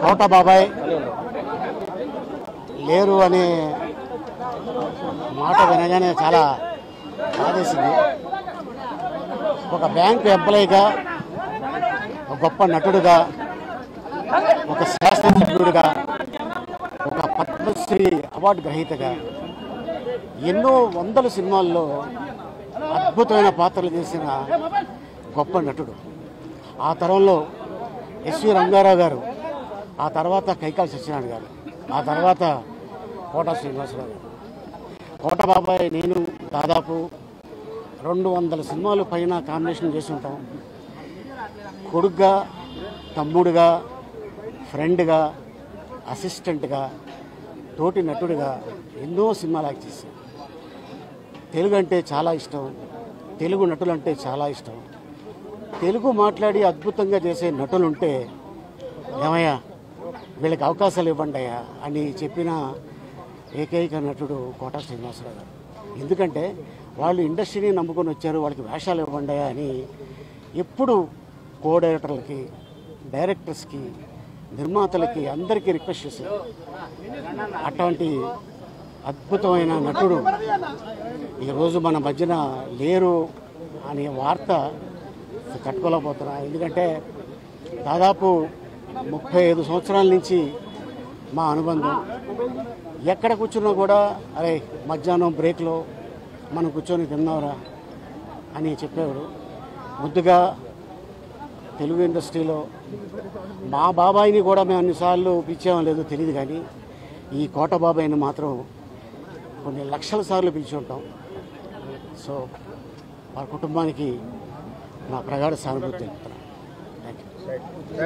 కోట బాబాయ్ లేరు అనే మాట వినగానే చాలా బాధేసింది. ఒక బ్యాంకు ఎంప్లాయీగా, ఒక గొప్ప నటుడుగా, ఒక శాస్త్రజ్ఞుడిగా, ఒక పద్మశ్రీ అవార్డు గ్రహీతగా ఎన్నో వందల సినిమాల్లో అద్భుతమైన పాత్రలు చేసిన గొప్ప నటుడు. ఆ తరంలో ఎస్వి రంగారావు గారు, ఆ తర్వాత కైకాల సత్యనారాయణ గారు, ఆ తర్వాత కోట శ్రీనివాసరావు గారు. కోట బాబాయ్ నేను దాదాపు 200 సినిమాలు పైన కాంబినేషన్ చేసి ఉంటాం. కొడుగ్గా, తమ్ముడుగా, ఫ్రెండ్గా, అసిస్టెంట్గా, తోటి నటుడిగా ఎన్నో సినిమాలు యాక్ట్ చేశాను. తెలుగు అంటే చాలా ఇష్టం, తెలుగు నటులు అంటే చాలా ఇష్టం. తెలుగు మాట్లాడి అద్భుతంగా చేసే నటులుంటే ఏమయ్యా వీళ్ళకి అవకాశాలు ఇవ్వండి అయ్యా అని చెప్పిన ఏకైక నటుడు కోట శ్రీనివాసరావు గారు. ఎందుకంటే వాళ్ళు ఇండస్ట్రీని నమ్ముకొని వచ్చారు, వాళ్ళకి వేషాలు ఇవ్వండి అయ్యా అని ఎప్పుడు కో డైరెక్టర్లకి, డైరెక్టర్స్కి, నిర్మాతలకి అందరికీ రిక్వెస్ట్ చేశారు. అటువంటి అద్భుతమైన నటుడు ఈరోజు మన మధ్యన లేరు అనే వార్త తట్టుకోలేకపోతున్నా. ఎందుకంటే దాదాపు 35 సంవత్సరాల నుంచి మా అనుబంధం. ఎక్కడ కూర్చున్నా కూడా అరే మధ్యాహ్నం బ్రేక్లో మనం కూర్చొని తిన్నారా అని చెప్పేవాడు. ముద్దుగా తెలుగు ఇండస్ట్రీలో మా బాబాయిని కూడా మేము అన్నిసార్లు పిలిచామో లేదో తెలియదు, కానీ ఈ కోట బాబాయిని మాత్రం కొన్ని లక్షల సార్లు పిలిచి ఉంటాం. సో వారి కుటుంబానికి నా ప్రగాఢ సానుభూతి తెలుపుతున్నాను. Thank you.